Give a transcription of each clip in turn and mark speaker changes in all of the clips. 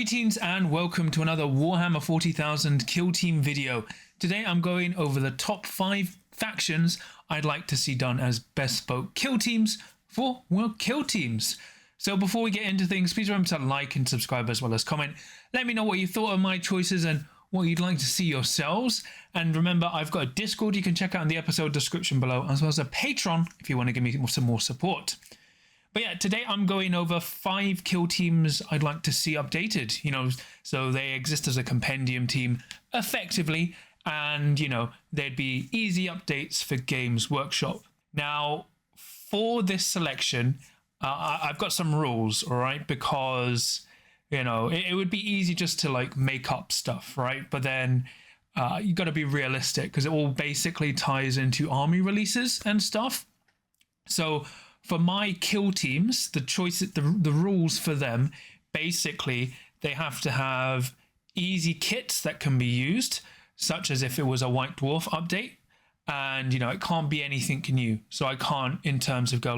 Speaker 1: Greetings and welcome to another Warhammer 40,000 kill team video. Today I'm going over the top 5 factions I'd like to see done as bespoke kill teams for world kill teams. So before we get into things, please remember to like and subscribe as well as comment. Let me know what you thought of my choices and what you'd like to see yourselves. And remember, I've got a Discord you can check out in the episode description below, as well as a Patreon if you want to give me some more support. But yeah, today I'm going over 5 kill teams I'd like to see updated, so they exist as a compendium team effectively, and, there'd be easy updates for Games Workshop. Now, for this selection, I've got some rules, all right, because, it would be easy just to, make up stuff, right? But then you got to be realistic, because it all basically ties into army releases and stuff. So for my kill teams, the rules for them, basically, they have to have easy kits that can be used, such as if it was a White Dwarf update. And, it can't be anything new. So I can't, in terms of go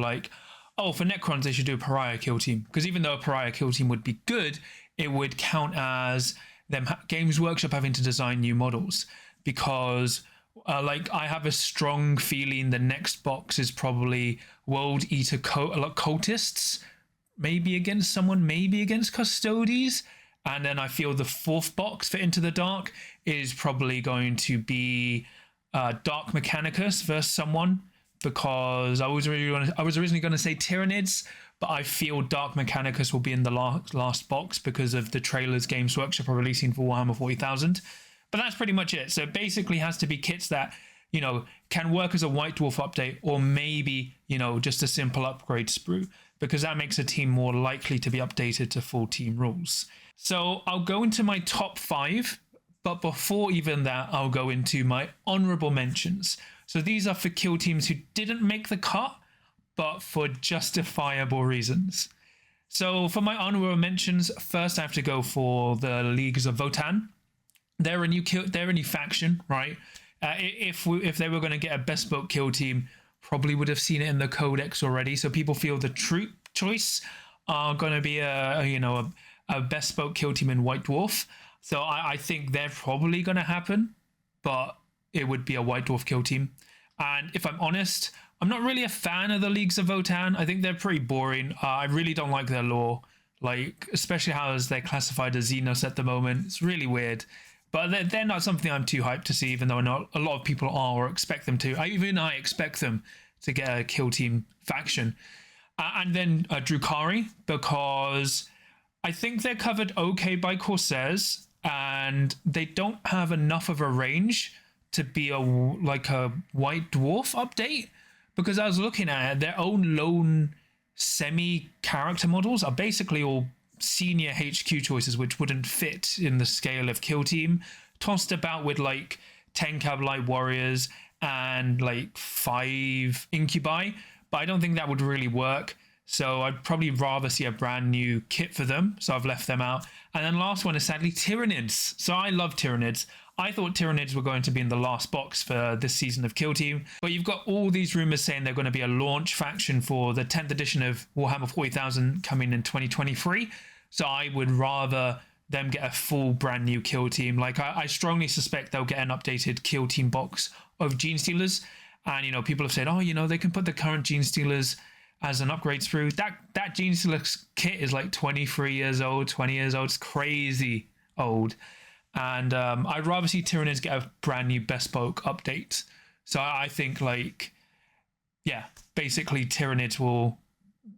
Speaker 1: for Necrons, they should do a Pariah kill team. Because even though a Pariah kill team would be good, it would count as them Games Workshop having to design new models. Because I have a strong feeling the next box is probably World Eater cultists, maybe against someone, maybe against Custodes, and then I feel the 4th box for Into the Dark is probably going to be Dark Mechanicus versus someone, because I was originally going to say Tyranids, but I feel Dark Mechanicus will be in the last box because of the trailers Games Workshop are releasing for Warhammer 40,000. But that's pretty much it. So it basically has to be kits that, can work as a White Dwarf update, or maybe, just a simple upgrade sprue, because that makes a team more likely to be updated to full team rules. So I'll go into my top 5, but before even that, I'll go into my honourable mentions. So these are for kill teams who didn't make the cut, but for justifiable reasons. So for my honourable mentions, first I have to go for the Leagues of Votann. They're a new faction, right? If they were going to get a bespoke kill team, probably would have seen it in the codex already. So people feel the troop choice are going to be a bespoke kill team in White Dwarf. So I think they're probably going to happen, but it would be a White Dwarf kill team. And if I'm honest, I'm not really a fan of the Leagues of Votann. I think they're pretty boring. I really don't like their lore, especially how they're classified as Xenos at the moment. It's really weird. But they're not something I'm too hyped to see, even though not a lot of people are or expect them to. I expect them to get a kill team faction. And then Drukhari, because I think they're covered okay by Corsairs, and they don't have enough of a range to be a White Dwarf update. Because I was looking at it, their own lone semi-character models are basically all senior HQ choices, which wouldn't fit in the scale of kill team, tossed about with 10 Cavalite warriors and 5 incubi, but I don't think that would really work. So I'd probably rather see a brand new kit for them, so I've left them out. And then last one is sadly Tyranids. So I love Tyranids. I thought Tyranids were going to be in the last box for this season of Kill Team, but you've got all these rumors saying they're going to be a launch faction for the 10th edition of Warhammer 40,000 coming in 2023. So I would rather them get a full brand new kill team. I strongly suspect they'll get an updated kill team box of Gene Stealers. And, people have said, they can put the current Gene Stealers as an upgrade sprue. That Gene Stealers kit is 23 years old, 20 years old. It's crazy old. And I'd rather see Tyranids get a brand new bespoke update. So I think basically Tyranids will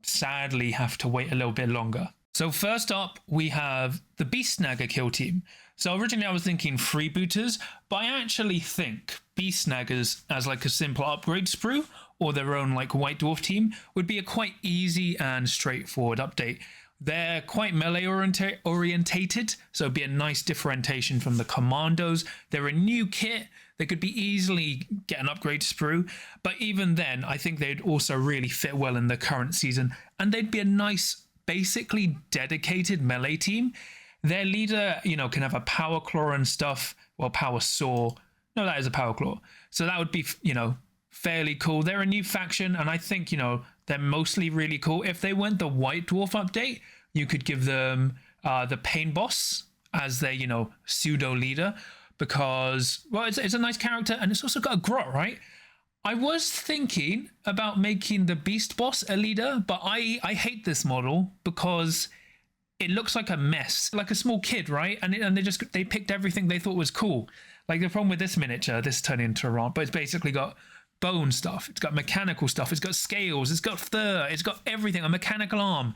Speaker 1: sadly have to wait a little bit longer. So first up, we have the Beast Snagger kill team. So originally I was thinking freebooters, but I actually think Beast Snaggers as a simple upgrade sprue or their own White Dwarf team would be a quite easy and straightforward update. They're quite melee orientated, so it'd be a nice differentiation from the Commandos. They're a new kit. They could be easily get an upgrade sprue, but even then, I think they'd also really fit well in the current season, and they'd be a nice, basically dedicated melee team. Their leader, can have a power claw and stuff. Well, power saw. No, that is a power claw. So that would be, fairly cool. They're a new faction, and I think, they're mostly really cool. If they went the White Dwarf update, you could give them the Pain Boss as their, pseudo leader, because, well, it's a nice character and it's also got a grot, right? I was thinking about making the Beast Boss a leader, but I hate this model because it looks like a mess, like a small kid, right? And they picked everything they thought was cool. Like the problem with this miniature, this turned into a rant, but it's basically got bone stuff, it's got mechanical stuff, it's got scales, it's got fur, it's got everything, a mechanical arm.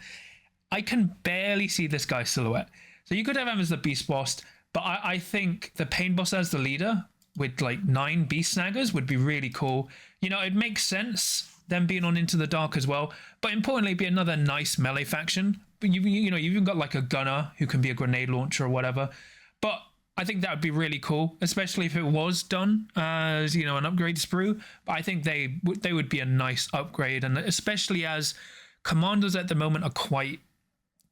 Speaker 1: I can barely see this guy's silhouette. So you could have him as the Beast Boss, but I think the Pain Boss as the leader with like 9 Beast Snaggers would be really cool. It makes sense them being on Into the Dark as well, but importantly, be another nice melee faction. But you've even got like a gunner who can be a grenade launcher or whatever. But I think that would be really cool, especially if it was done as, an upgrade sprue. But I think they would be a nice upgrade, and especially as commanders at the moment are quite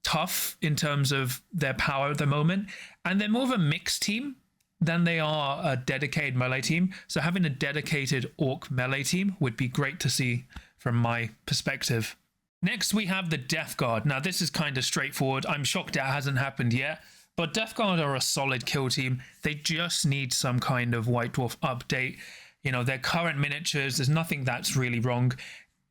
Speaker 1: tough in terms of their power at the moment, and they're more of a mixed team than they are a dedicated melee team. So having a dedicated orc melee team would be great to see from my perspective. Next, we have the Death Guard. Now, this is kind of straightforward. I'm shocked it hasn't happened yet, but Death Guard are a solid kill team. They just need some kind of White Dwarf update. Their current miniatures, there's nothing that's really wrong.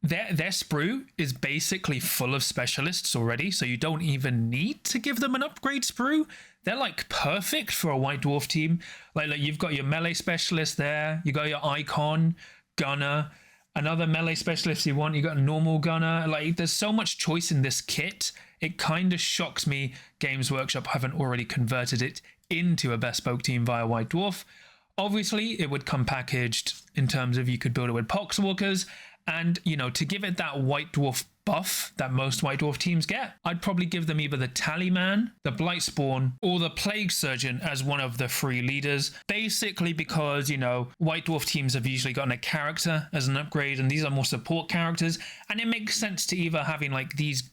Speaker 1: Their sprue is basically full of specialists already, so you don't even need to give them an upgrade sprue. They're like perfect for a White Dwarf team. Like you've got your melee specialist there, you got your icon, gunner, another melee specialist you want, you got a normal gunner. Like there's so much choice in this kit. It kind of shocks me Games Workshop haven't already converted it into a bespoke team via White Dwarf. Obviously, it would come packaged in terms of you could build it with Poxwalkers. And, to give it that White Dwarf buff that most White Dwarf teams get, I'd probably give them either the Tallyman, the Blightspawn, or the Plague Surgeon as one of the free leaders. Basically because, White Dwarf teams have usually gotten a character as an upgrade, and these are more support characters. And it makes sense to either having like these,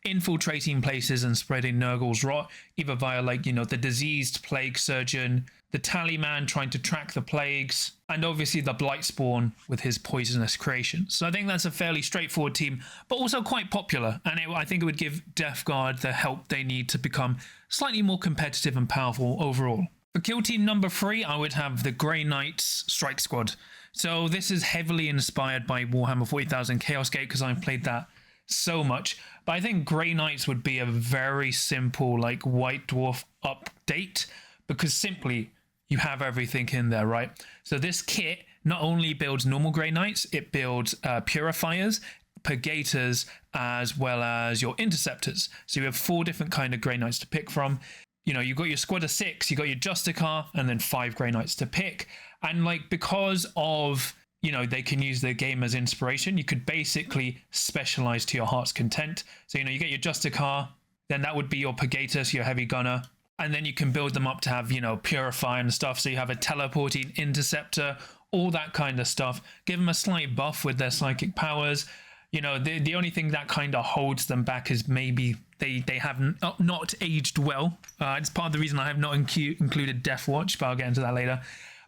Speaker 1: infiltrating places and spreading Nurgle's rot, either via like, the diseased Plague Surgeon, the Tallyman trying to track the plagues, and obviously the Blightspawn with his poisonous creation. So I think that's a fairly straightforward team, but also quite popular. And I think it would give Death Guard the help they need to become slightly more competitive and powerful overall. For kill team number 3, I would have the Grey Knights Strike Squad. So this is heavily inspired by Warhammer 40,000 Chaos Gate because I've played that so much. But I think Grey Knights would be a very simple like White Dwarf update, because simply you have everything in there, right? So this kit not only builds normal Grey Knights, it builds Purifiers, Purgators, as well as your Interceptors. So you have 4 different kind of Grey Knights to pick from. You've got your squad of 6, you got your Justicar, and then 5 Grey Knights to pick. And like, because of, they can use the game as inspiration, you could basically specialize to your heart's content. So, you get your Justicar, then that would be your Purgator, so your heavy gunner. And then you can build them up to have, Purify and stuff. So you have a teleporting Interceptor, all that kind of stuff. Give them a slight buff with their psychic powers. The only thing that kind of holds them back is maybe they have not aged well. It's part of the reason I have not included Death Watch, but I'll get into that later.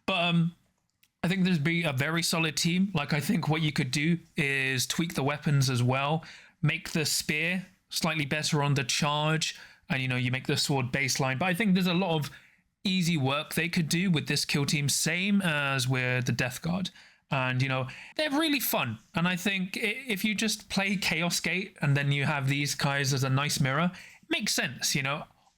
Speaker 1: But I think there'd be a very solid team. Like, I think what you could do is tweak the weapons as well. Make the spear slightly better on the charge. And, you make the sword baseline. But I think there's a lot of easy work they could do with this kill team, same as with the Death Guard. And, they're really fun. And I think if you just play Chaos Gate and then you have these guys as a nice mirror, it makes sense,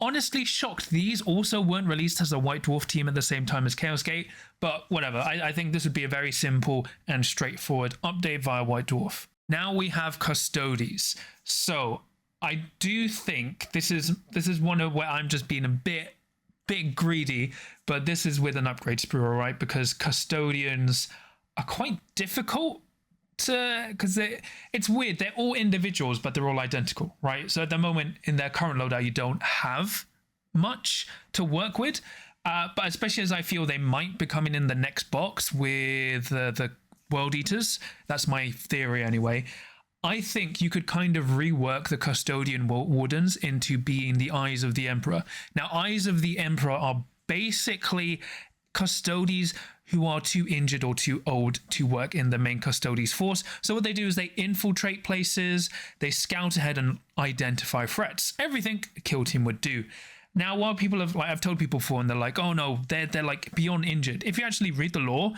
Speaker 1: Honestly shocked these also weren't released as a White Dwarf team at the same time as Chaos Gate. But whatever, I think this would be a very simple and straightforward update via White Dwarf. Now we have Custodes. So I do think this is one of where I'm just being a bit greedy, but this is with an upgrade sprue, all right? Because Custodians are quite difficult because it's weird. They're all individuals, but they're all identical, right? So at the moment in their current loadout, you don't have much to work with. But especially as I feel they might be coming in the next box with the World Eaters. That's my theory anyway. I think you could kind of rework the Custodian Wardens into being the Eyes of the Emperor. Now, Eyes of the Emperor are basically Custodes who are too injured or too old to work in the main Custodes force. So what they do is they infiltrate places, they scout ahead and identify threats. Everything a kill team would do. Now, while people have, like I've told people before, and they're like, oh no, they're like beyond injured. If you actually read the lore,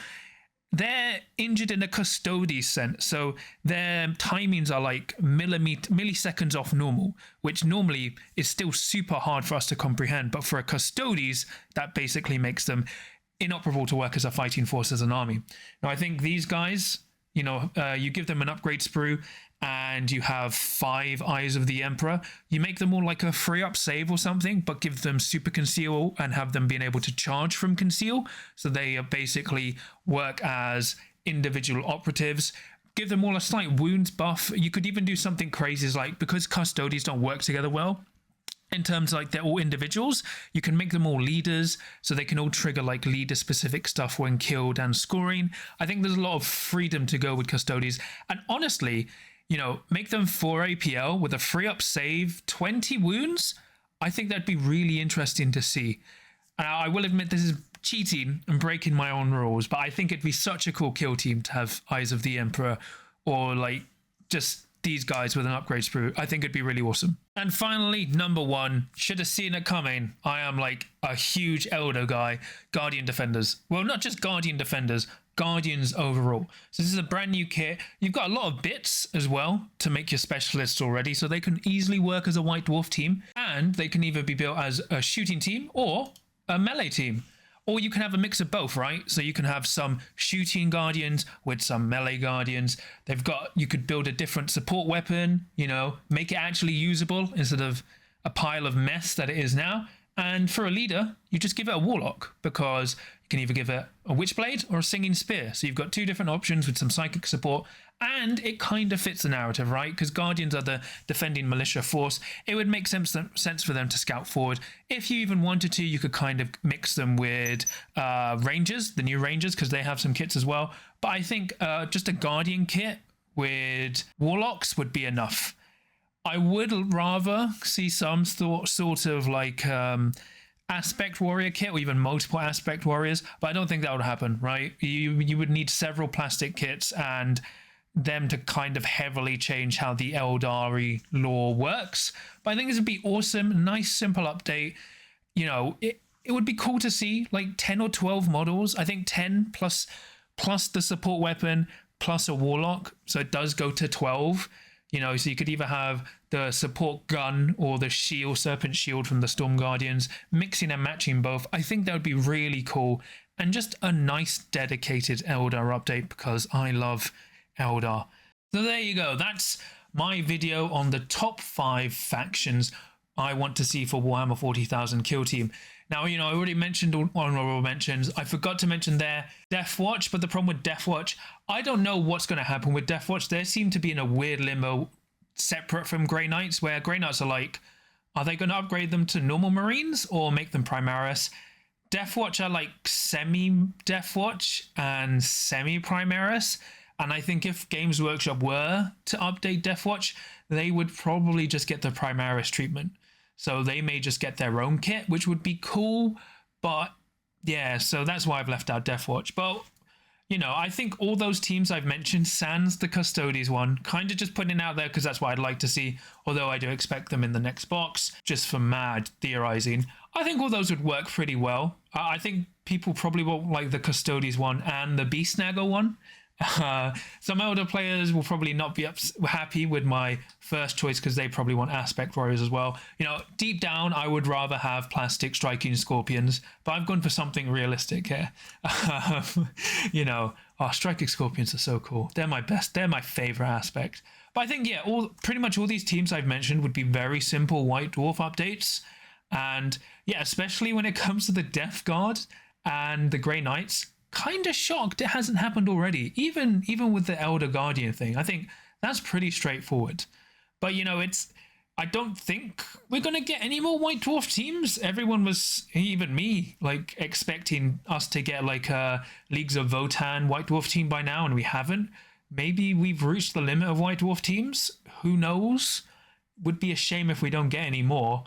Speaker 1: they're injured in a Custodes sense. So their timings are like milliseconds off normal, which normally is still super hard for us to comprehend. But for a Custodes, that basically makes them inoperable to work as a fighting force, as an army. Now, I think these guys, you know, you give them an upgrade sprue and you have 5 Eyes of the Emperor. You make them all like a free up save or something, but give them super conceal and have them being able to charge from conceal. So they basically work as individual operatives. Give them all a slight wounds buff. You could even do something crazy, like because Custodes don't work together well, in terms of like they're all individuals, you can make them all leaders, so they can all trigger like leader specific stuff when killed and scoring. I think there's a lot of freedom to go with Custodes, and honestly, you know, make them 4 APL with a free up save, 20 wounds. I think that'd be really interesting to see. I will admit this is cheating and breaking my own rules, but I think it'd be such a cool kill team to have Eyes of the Emperor, or like just these guys with an upgrade sprue. I think it'd be really awesome. And finally, number 1, should have seen it coming. I am like a huge Elder guy. Guardian Defenders. Well, not just Guardian Defenders, Guardians overall. So this is a brand new kit. You've got a lot of bits as well to make your specialists already, so they can easily work as a White Dwarf team, and they can either be built as a shooting team or a melee team. Or you can have a mix of both, right? So you can have some shooting Guardians with some melee Guardians. You could build a different support weapon, you know, make it actually usable instead of a pile of mess that it is now. And for a leader, you just give it a Warlock, because you can either give it a Witchblade or a Singing Spear. So you've got 2 different options with some psychic support, and it kind of fits the narrative, right? Because Guardians are the defending militia force. It would make sense for them to scout forward. If you even wanted to, you could kind of mix them with Rangers, the new Rangers, because they have some kits as well. But I think just a Guardian kit with Warlocks would be enough. I would rather see some sort of like aspect warrior kit, or even multiple aspect warriors, but I don't think that would happen, right? You would need several plastic kits and them to kind of heavily change how the Eldari lore works. But I think this would be awesome. Nice simple update. You know, it would be cool to see like 10 or 12 models. I think 10 plus the support weapon plus a Warlock, so it does go to 12. You know, so you could either have the support gun or the shield, Serpent Shield from the Storm Guardians, mixing and matching both. I think that would be really cool, and just a nice dedicated Eldar update, because I love Eldar. So there you go. That's my video on the top 5 factions I want to see for Warhammer 40,000 Kill Team. Now, you know, I already mentioned Honourable Mentions. I forgot to mention their Deathwatch, but the problem with Deathwatch, I don't know what's going to happen with Deathwatch. They seem to be in a weird limbo separate from Grey Knights, where Grey Knights are like, are they going to upgrade them to normal Marines or make them Primaris? Deathwatch are like semi-Deathwatch and semi-Primaris. And I think if Games Workshop were to update Deathwatch, they would probably just get the Primaris treatment. So they may just get their own kit, which would be cool. But yeah, so that's why I've left out Deathwatch. But, you know, I think all those teams I've mentioned, sans the Custodes one, kind of just putting it out there because that's what I'd like to see. Although I do expect them in the next box, just for mad theorizing. I think all those would work pretty well. I think people probably won't like the Custodes one and the Beast Snagger one. Some older players will probably not be happy with my first choice because they probably want aspect warriors as well. You know, deep down, I would rather have plastic striking scorpions, but I've gone for something realistic here. You know, striking scorpions are so cool. They're my best. They're my favorite aspect. But I think, yeah, pretty much all these teams I've mentioned would be very simple White Dwarf updates. And yeah, especially when it comes to the Death Guard and the Grey Knights, kind of shocked it hasn't happened already. Even with the Elder Guardian thing, I think that's pretty straightforward. But you know, I don't think we're gonna get any more White Dwarf teams. Everyone was, even me, like expecting us to get like a Leagues of Votan White Dwarf team by now, and we haven't. Maybe we've reached the limit of White Dwarf teams. Who knows? Would be a shame if we don't get any more.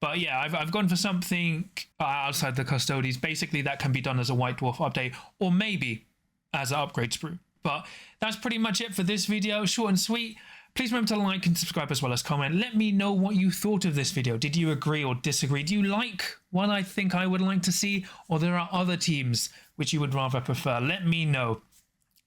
Speaker 1: But yeah, I've gone for something outside the custodies. Basically, that can be done as a White Dwarf update, or maybe as an upgrade sprue. But that's pretty much it for this video, short and sweet. Please remember to like and subscribe as well as comment. Let me know what you thought of this video. Did you agree or disagree? Do you like what I think I would like to see, or there are other teams which you would rather prefer? Let me know.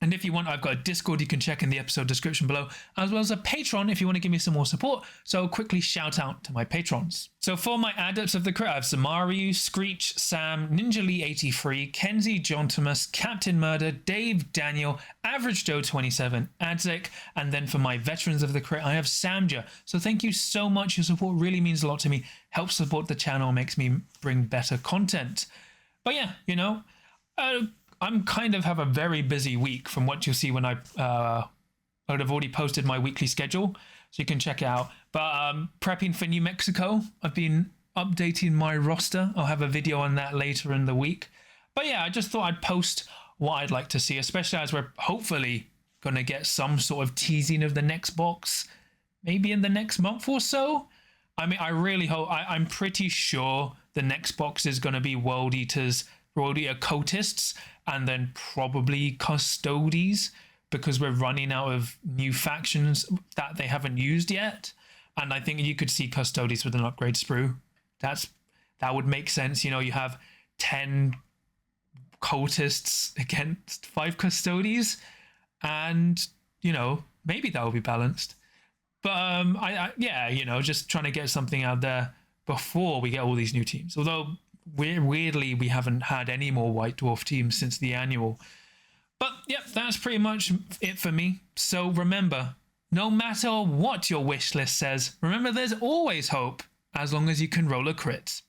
Speaker 1: And if you want, I've got a Discord you can check in the episode description below, as well as a Patreon if you want to give me some more support. So quickly shout out to my patrons. So for my adepts of the crit, I have Zamaru, Screech, Sam, Ninja Lee 83, Kenzie, John Thomas, Captain Murder, Dave, Daniel, Average Joe 27, Adzek, and then for my veterans of the crit, I have Samja. So thank you so much. Your support really means a lot to me. Helps support the channel, makes me bring better content. But yeah, you know, I'm kind of have a very busy week from what you'll see when I would have already posted my weekly schedule, so you can check it out. But prepping for New Mexico, I've been updating my roster. I'll have a video on that later in the week. But yeah, I just thought I'd post what I'd like to see, especially as we're hopefully going to get some sort of teasing of the next box, maybe in the next month or so. I mean, I really hope, I'm pretty sure the next box is going to be World Eater Cultists, and then probably Custodes, because we're running out of new factions that they haven't used yet. And I think you could see Custodes with an upgrade sprue. That would make sense. You know, you have 10 Cultists against 5 Custodes, and, you know, maybe that will be balanced. But yeah, you know, just trying to get something out there before we get all these new teams. Although weirdly, we haven't had any more White Dwarf teams since the annual. But yep, that's pretty much it for me. So remember, no matter what your wish list says, remember there's always hope as long as you can roll a crit.